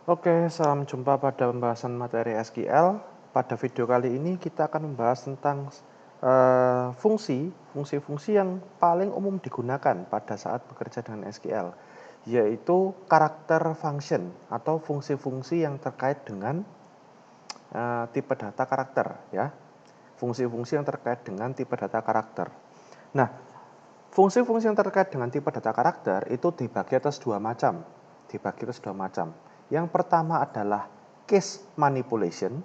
Oke, salam jumpa pada pembahasan materi SQL. Pada video kali ini kita akan membahas tentang fungsi-fungsi yang paling umum digunakan pada saat bekerja dengan SQL, yaitu karakter function atau fungsi-fungsi yang terkait dengan tipe data karakter, ya. Fungsi-fungsi yang terkait dengan tipe data karakter. Nah, fungsi-fungsi yang terkait dengan tipe data karakter itu dibagi atas dua macam. Yang pertama adalah case manipulation,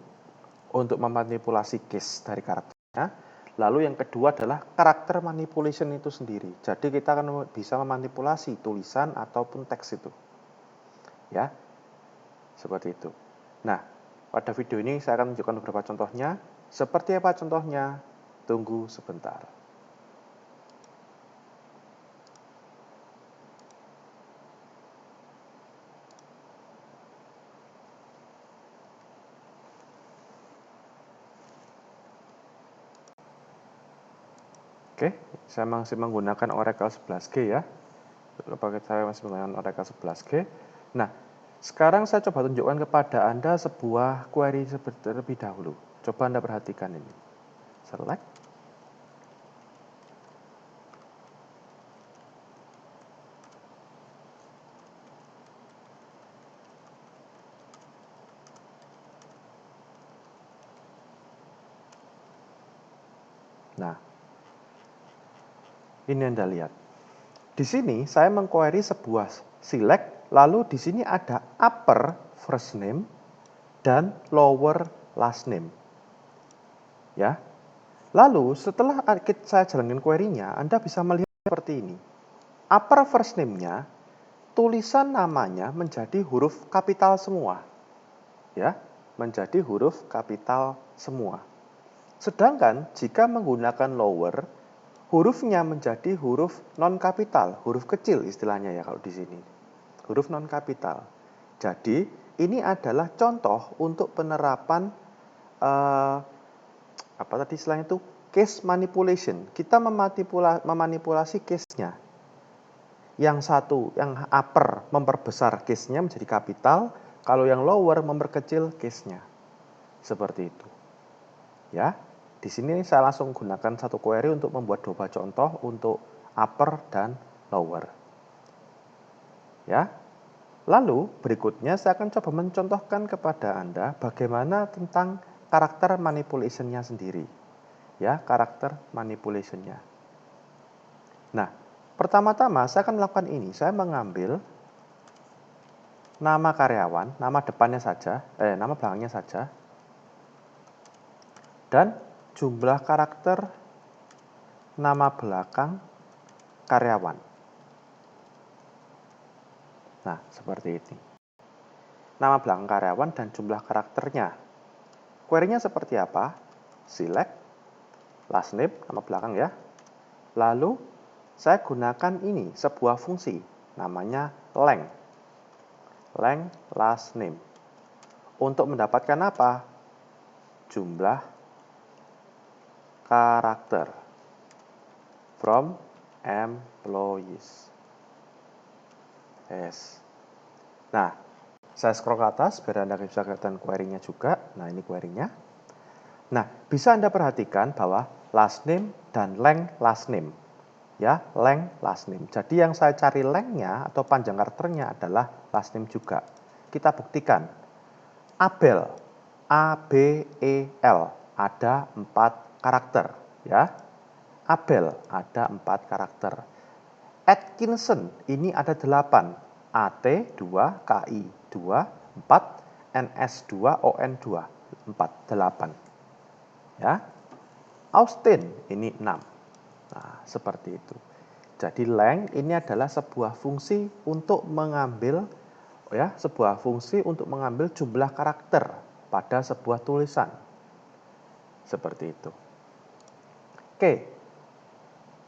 untuk memanipulasi case dari karakternya. Lalu yang kedua adalah karakter manipulation itu sendiri. Jadi kita akan bisa memanipulasi tulisan ataupun teks itu. Ya, seperti itu. Nah, pada video ini saya akan menunjukkan beberapa contohnya. Seperti apa contohnya? Tunggu sebentar. Oke, saya masih menggunakan Oracle 11G ya. Saya masih menggunakan Oracle 11G. Nah, sekarang saya coba tunjukkan kepada Anda sebuah query terlebih dahulu. Coba Anda perhatikan ini. Select. Nah, ini Anda lihat. Di sini saya mengquery sebuah select, lalu di sini ada upper first name dan lower last name. Ya. Lalu setelah saya jalankan query-nya, Anda bisa melihat seperti ini. Upper first name-nya, tulisan namanya menjadi huruf kapital semua. Ya, menjadi huruf kapital semua. Sedangkan jika menggunakan lower, hurufnya menjadi huruf non-kapital, huruf kecil istilahnya ya kalau di sini. Huruf non-kapital. Jadi, ini adalah contoh untuk penerapan apa tadi istilahnya itu? Case manipulation. Kita memanipulasi case-nya. Yang satu, yang upper memperbesar case-nya menjadi kapital, kalau yang lower memperkecil case-nya. Seperti itu. Ya. Di sini saya langsung gunakan satu query untuk membuat dua contoh untuk upper dan lower. Ya. Lalu berikutnya saya akan coba mencontohkan kepada Anda bagaimana tentang karakter manipulation-nya sendiri. Ya, karakter manipulation-nya. Nah, pertama-tama saya akan melakukan ini. Saya mengambil nama karyawan, nama depannya saja, nama belakangnya saja, dan jumlah karakter nama belakang karyawan. Nah, seperti ini. Nama belakang karyawan dan jumlah karakternya. Query-nya seperti apa? Select, last name, nama belakang ya. Lalu, saya gunakan ini, sebuah fungsi, namanya length. Length last name. Untuk mendapatkan apa? Jumlah karakter from employees. Yes. Nah, saya scroll ke atas biar Anda bisa kelihatan query-nya juga. Nah, ini query-nya. Nah, bisa Anda perhatikan bahwa last name dan length last name. Ya, length last name. Jadi yang saya cari length-nya atau panjang karakternya adalah last name juga. Kita buktikan. Abel, A-B-E-L, ada 4 karakter. Ya, Abel ada 4 karakter. Atkinson ini ada 8. AT 2, KI 2, 4, NS 2, ON 2, 4, 8. Ya. Austin ini 6. Nah, seperti itu. Jadi length ini adalah sebuah fungsi untuk mengambil jumlah karakter pada sebuah tulisan. Seperti itu. Oke.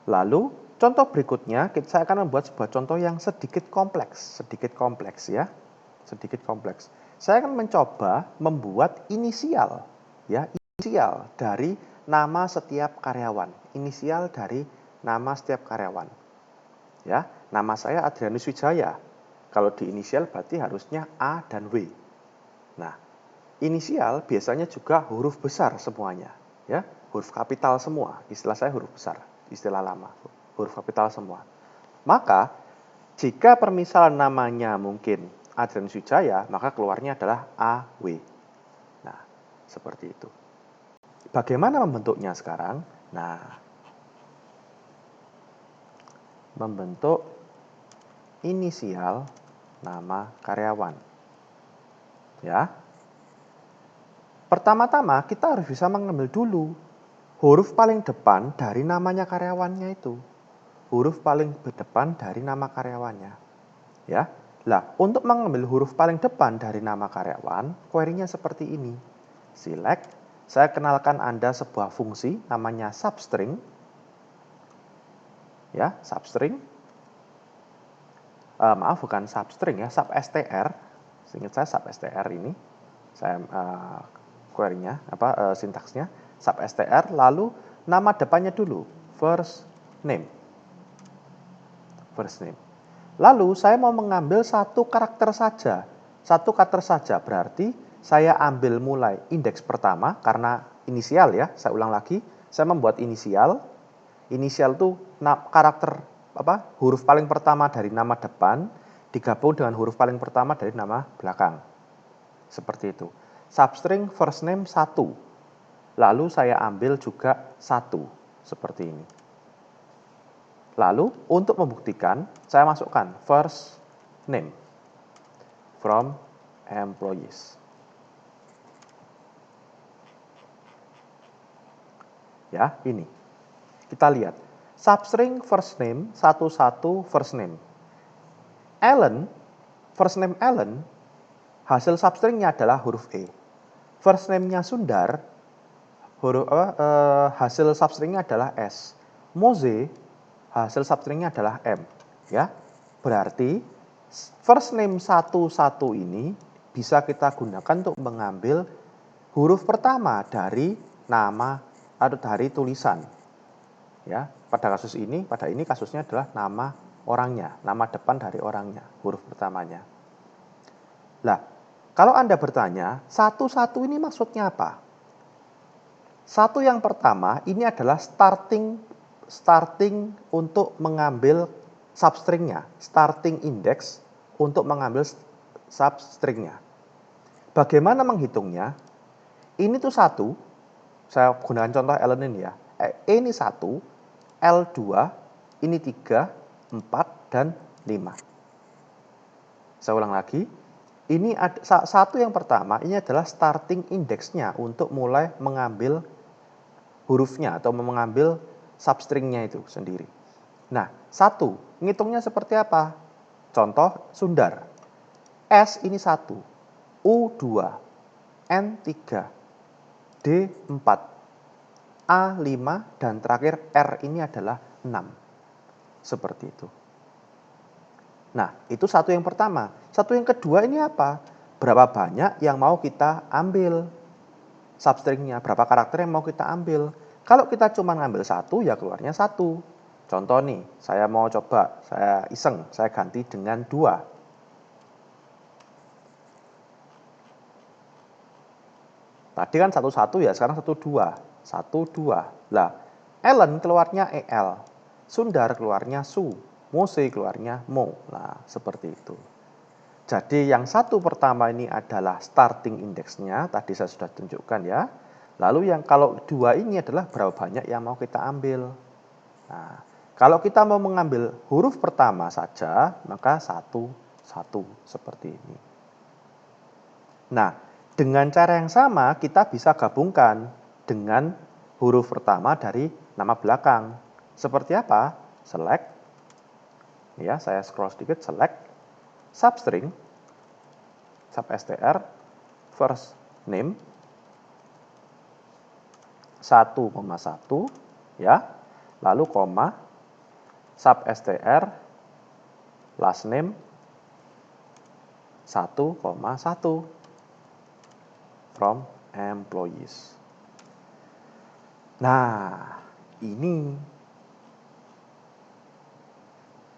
Lalu contoh berikutnya saya akan membuat sebuah contoh yang sedikit kompleks ya. Sedikit kompleks. Saya akan mencoba membuat inisial ya, inisial dari nama setiap karyawan. Inisial dari nama setiap karyawan. Ya, nama saya Adrianus Wijaya. Kalau di inisial berarti harusnya A dan W. Nah, inisial biasanya juga huruf besar semuanya, ya, huruf kapital semua. Istilah saya huruf besar, istilah lama, huruf kapital semua. Maka jika permisalan namanya mungkin Adrian Sujaya, maka keluarnya adalah AW. Nah, seperti itu. Bagaimana membentuknya sekarang? Nah, membentuk inisial nama karyawan. Ya. Pertama-tama kita harus bisa mengambil dulu huruf paling depan dari namanya karyawannya itu. Huruf paling depan dari nama karyawannya. Ya. Lah, untuk mengambil huruf paling depan dari nama karyawan, query-nya seperti ini. Select, saya kenalkan Anda sebuah fungsi namanya substring. Ya, substring. Maaf, bukan substring ya, substr. Seingat saya substr ini. Saya query-nya, sintaksnya, substr, lalu nama depannya dulu, first name. First name. Lalu saya mau mengambil satu karakter saja. Satu karakter saja berarti saya ambil mulai indeks pertama karena inisial ya. Saya ulang lagi, saya membuat inisial. Inisial itu karakter huruf paling pertama dari nama depan digabung dengan huruf paling pertama dari nama belakang. Seperti itu. Substring first name 1. Lalu saya ambil juga 1. Seperti ini. Lalu untuk membuktikan, saya masukkan first name from employees. Ya, ini. Kita lihat. Substring first name 11 first name. Alan, first name Alan, hasil substringnya adalah huruf E. First name-nya Sundar, hasil substringnya adalah S. Moze, hasil substringnya adalah M. Ya, berarti first name 11 ini bisa kita gunakan untuk mengambil huruf pertama dari nama atau dari tulisan. Ya, pada ini kasusnya adalah nama orangnya, nama depan dari orangnya, huruf pertamanya. Lah, kalau Anda bertanya, 11 ini maksudnya apa? Satu yang pertama, ini adalah starting untuk mengambil substringnya, starting index untuk mengambil substringnya. Bagaimana menghitungnya? Ini tuh 1, saya gunakan contoh Ellen ini ya. E ini 1, L2, ini 3, 4, dan 5. Saya ulang lagi. Ini satu yang pertama, ini adalah starting index-nya untuk mulai mengambil hurufnya atau mengambil substringnya itu sendiri. Nah, 1, ngitungnya seperti apa? Contoh Sundar. S ini 1, U2, N3, D4, A5, dan terakhir R ini adalah 6. Seperti itu. Nah, itu satu yang pertama. Satu yang kedua ini apa? Berapa banyak yang mau kita ambil substringnya, berapa karakter yang mau kita ambil. Kalau kita cuma ngambil 1, ya keluarnya 1. Contoh nih, saya mau coba, saya iseng, saya ganti dengan 2. Tadi kan 1-1 ya, sekarang 1-2. 1-2. Lah, Ellen keluarnya EL. Sundar keluarnya Su. Mose keluarnya Mo. Nah, seperti itu. Jadi yang satu pertama ini adalah starting index-nya, tadi saya sudah tunjukkan ya. Lalu yang kalau 2 ini adalah berapa banyak yang mau kita ambil. Nah, kalau kita mau mengambil huruf pertama saja, maka 1-1 seperti ini. Nah, dengan cara yang sama kita bisa gabungkan dengan huruf pertama dari nama belakang. Seperti apa? Select. Ya, saya scroll sedikit, select substring substr first name 1,1 ya. Lalu koma substr last name 1,1 from employees. Nah, ini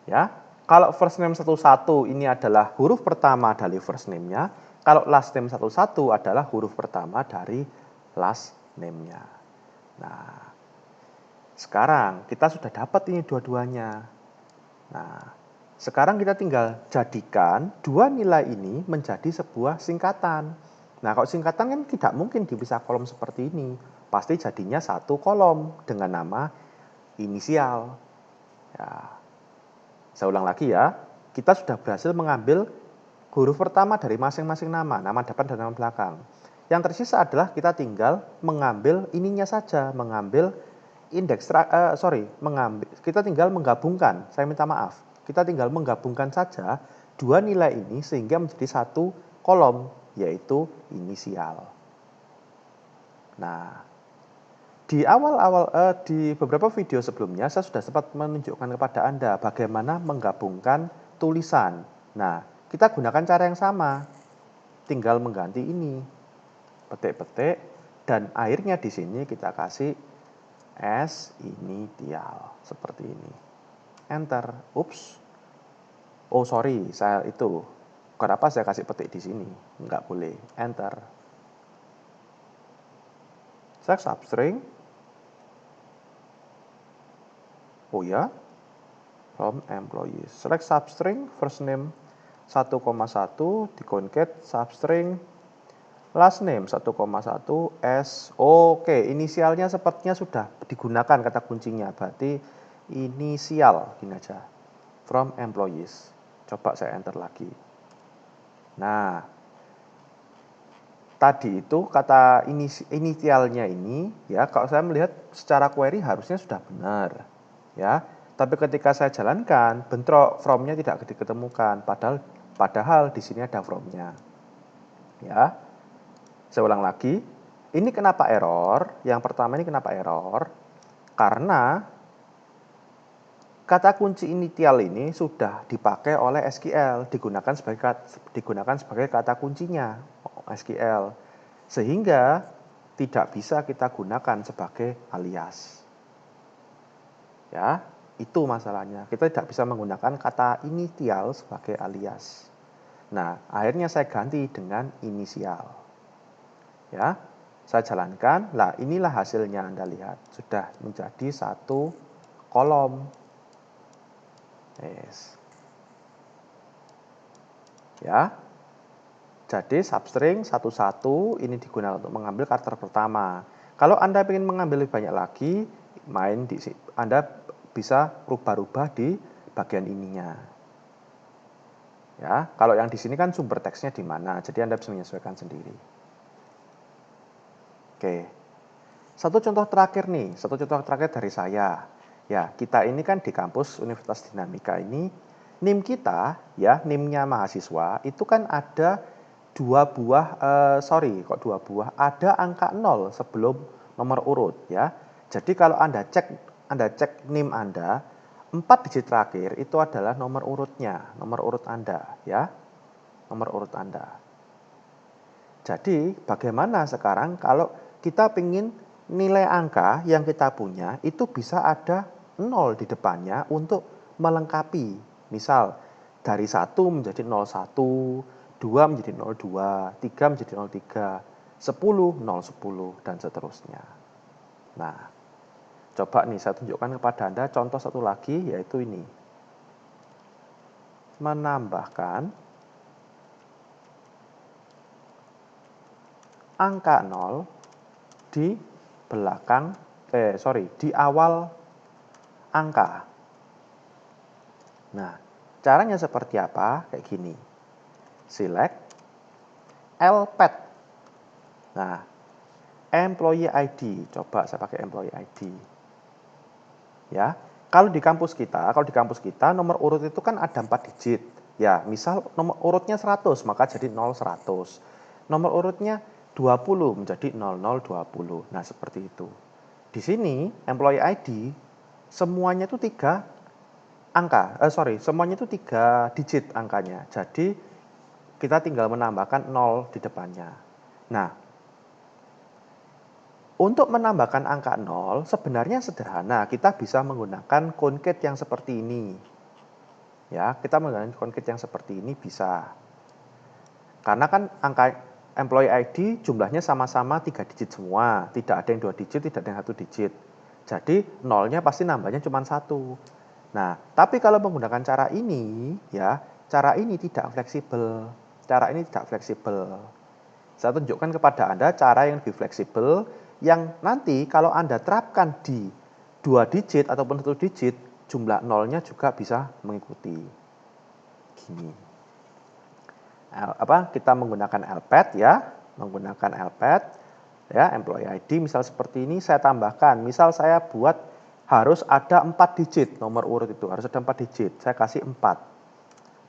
ya. Kalau first name 11 ini adalah huruf pertama dari first name-nya, Kalau last name 11 adalah huruf pertama dari last name-nya. Nah, sekarang kita sudah dapat ini dua-duanya. Nah, sekarang kita tinggal jadikan dua nilai ini menjadi sebuah singkatan. Nah, kalau singkatan kan tidak mungkin dipisah kolom seperti ini. Pasti jadinya satu kolom dengan nama inisial. Ya, saya ulang lagi ya. Kita sudah berhasil mengambil huruf pertama dari masing-masing nama depan dan nama belakang. Yang tersisa adalah kita tinggal mengambil ininya saja, mengambil indeks kita tinggal menggabungkan. Saya minta maaf. Kita tinggal menggabungkan saja dua nilai ini sehingga menjadi satu kolom, yaitu inisial. Nah, di beberapa video sebelumnya saya sudah sempat menunjukkan kepada Anda bagaimana menggabungkan tulisan. Nah, kita gunakan cara yang sama. Tinggal mengganti ini. Petik-petik dan akhirnya di sini kita kasih S initial seperti ini. Enter. Ups. Oh, sorry, kenapa saya kasih petik di sini? Enggak boleh. Enter. Select substring. Oh ya, from employees. Select substring first name 1,1 di concat substring last name 1,1 S. Oke, inisialnya sepertinya sudah digunakan kata kuncinya. Berarti inisial gini aja. From employees. Coba saya enter lagi. Nah, tadi itu kata inisialnya ini ya, kalau saya melihat secara query harusnya sudah benar. Ya, tapi ketika saya jalankan bentrok from-nya tidak diketemukan padahal di sini ada from-nya. Ya. Saya ulang lagi. Ini kenapa error? Yang pertama ini kenapa error? Karena kata kunci initial ini sudah dipakai oleh SQL, digunakan sebagai kata kuncinya SQL. Sehingga tidak bisa kita gunakan sebagai alias. Ya, itu masalahnya. Kita tidak bisa menggunakan kata initial sebagai alias. Nah, akhirnya saya ganti dengan inisial. Ya, saya jalankan. Nah, inilah hasilnya Anda lihat. Sudah menjadi satu kolom. Yes. Ya. Jadi substring 11 ini digunakan untuk mengambil karakter pertama. Kalau Anda ingin mengambil lebih banyak lagi, Anda bisa rubah-rubah di bagian ininya. Ya, kalau yang di sini kan sumber teksnya di mana, jadi Anda bisa menyesuaikan sendiri. Oke. Satu contoh terakhir dari saya. Ya, kita ini kan di kampus Universitas Dinamika ini, NIM kita, ya, NIM-nya mahasiswa, itu kan ada ada angka 0 sebelum nomor urut, ya. Jadi kalau Anda cek NIM Anda, 4 digit terakhir itu adalah nomor urutnya, nomor urut Anda, ya. Nomor urut Anda. Jadi, bagaimana sekarang kalau kita ingin nilai angka yang kita punya itu bisa ada 0 di depannya untuk melengkapi. Misal, dari 1 menjadi 01, 2 menjadi 02, 3 menjadi 03, 10, 010, dan seterusnya. Nah, coba nih saya tunjukkan kepada Anda contoh satu lagi, yaitu ini. Menambahkan angka 0 di awal angka. Nah, caranya seperti apa? Kayak gini. Select LPAT. Nah, employee ID. Coba saya pakai employee ID. Ya, kalau di kampus kita nomor urut itu kan ada 4 digit. Ya, misal nomor urutnya 100, maka jadi 0100. Nomor urutnya 20 menjadi 0020. Nah, seperti itu. Di sini employee ID semuanya itu 3 digit angkanya. Jadi kita tinggal menambahkan 0 di depannya. Nah, untuk menambahkan angka 0 sebenarnya sederhana. Kita bisa menggunakan concat yang seperti ini. Ya, kita menggunakan concat yang seperti ini bisa. Karena kan angka employee ID jumlahnya sama-sama 3 digit semua. Tidak ada yang 2 digit, tidak ada yang 1 digit. Jadi nolnya pasti nambahnya cuma 1. Nah, tapi kalau menggunakan cara ini, ya, cara ini tidak fleksibel. Cara ini tidak fleksibel. Saya tunjukkan kepada Anda cara yang lebih fleksibel, yang nanti kalau Anda terapkan di 2 digit ataupun 1 digit, jumlah nolnya juga bisa mengikuti. Gini. Kita menggunakan LPAD ya, ya, employee ID misal seperti ini saya tambahkan, misal saya buat harus ada 4 digit nomor urut itu, harus ada 4 digit, saya kasih 4.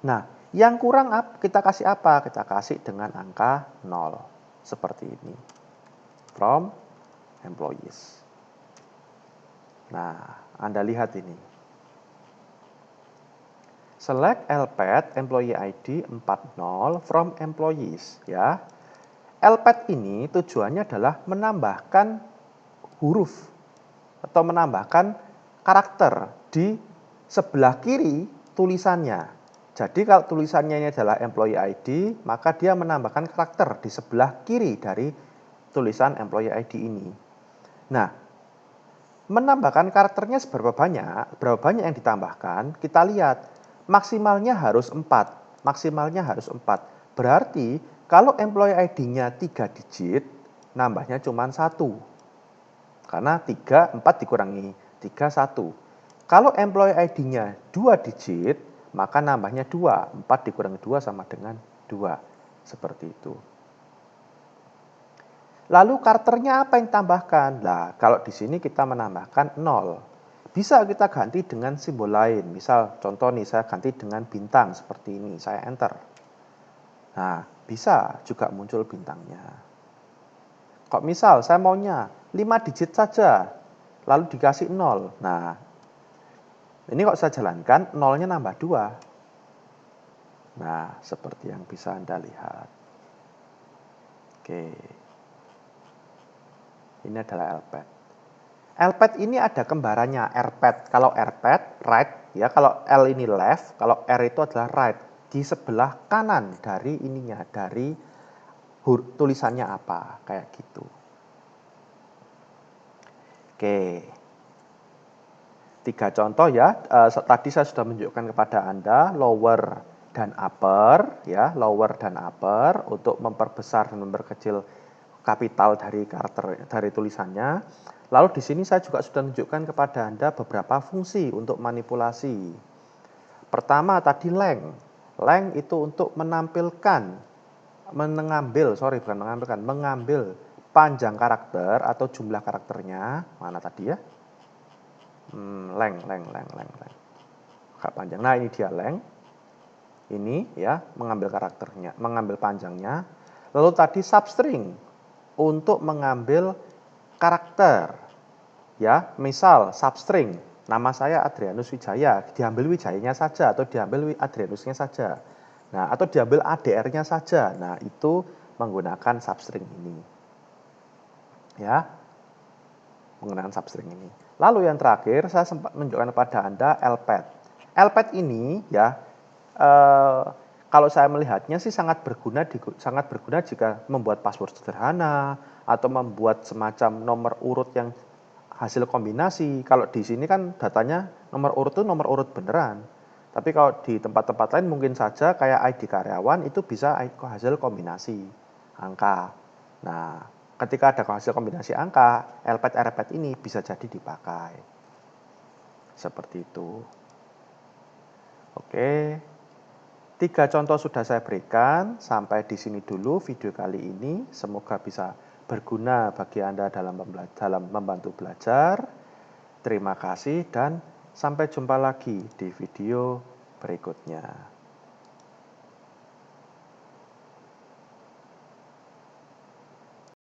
Nah, yang kurang kita kasih apa? Kita kasih dengan angka 0, seperti ini, from employees. Nah, Anda lihat ini. Select LPAD employee ID 40 from employees ya. LPAD ini tujuannya adalah menambahkan huruf atau menambahkan karakter di sebelah kiri tulisannya. Jadi kalau tulisannya ini adalah employee ID, maka dia menambahkan karakter di sebelah kiri dari tulisan employee ID ini. Nah, menambahkan karakternya berapa banyak yang ditambahkan, kita lihat. Maksimalnya harus 4. Berarti kalau employee ID-nya 3 digit, nambahnya cuma 1. Karena 4 dikurangi 3, 1. Kalau employee ID-nya 2 digit, maka nambahnya 2. 4 dikurangi 2 sama dengan 2. Seperti itu. Lalu karakternya apa yang ditambahkan? Nah, kalau di sini kita menambahkan 0. Bisa kita ganti dengan simbol lain. Misal contoh nih saya ganti dengan bintang seperti ini. Saya enter. Nah, bisa juga muncul bintangnya. Kok misal saya maunya 5 digit saja. Lalu dikasih 0. Nah, ini kok saya jalankan, nolnya nambah 2. Nah, seperti yang bisa Anda lihat. Oke. Ini adalah LPAD. LPAD ini ada kembarannya RPAD. Kalau RPAD, right, ya. Kalau L ini left, kalau R itu adalah right. Di sebelah kanan dari ininya, dari tulisannya apa, kayak gitu. Oke. 3 contoh ya. Tadi saya sudah menunjukkan kepada Anda lower dan upper, ya, lower dan upper untuk memperbesar dan memperkecil kapital dari karakter dari tulisannya. Lalu di sini saya juga sudah menunjukkan kepada Anda beberapa fungsi untuk manipulasi. Pertama tadi length. Length itu untuk mengambil panjang karakter atau jumlah karakternya. Mana tadi ya? Length. Agak panjang. Nah, ini dia length. Ini ya, mengambil karakternya, mengambil panjangnya. Lalu tadi substring untuk mengambil karakter. Ya, misal substring, nama saya Adrianus Wijaya, diambil Wijayanya saja atau diambil Adrianusnya saja. Nah, atau diambil ADR-nya saja. Nah, itu menggunakan substring ini. Ya. Menggunakan substring ini. Lalu yang terakhir saya sempat menunjukkan kepada Anda LPAD. LPAD ini ya kalau saya melihatnya sih sangat berguna jika membuat password sederhana atau membuat semacam nomor urut yang hasil kombinasi. Kalau di sini kan datanya nomor urut itu nomor urut beneran. Tapi kalau di tempat-tempat lain mungkin saja kayak ID karyawan itu bisa hasil kombinasi angka. Nah, ketika ada hasil kombinasi angka, LPAD RPAD ini bisa jadi dipakai. Seperti itu. Oke. 3 contoh sudah saya berikan. Sampai di sini dulu video kali ini. Semoga bisa berguna bagi Anda dalam membantu belajar. Terima kasih dan sampai jumpa lagi di video berikutnya.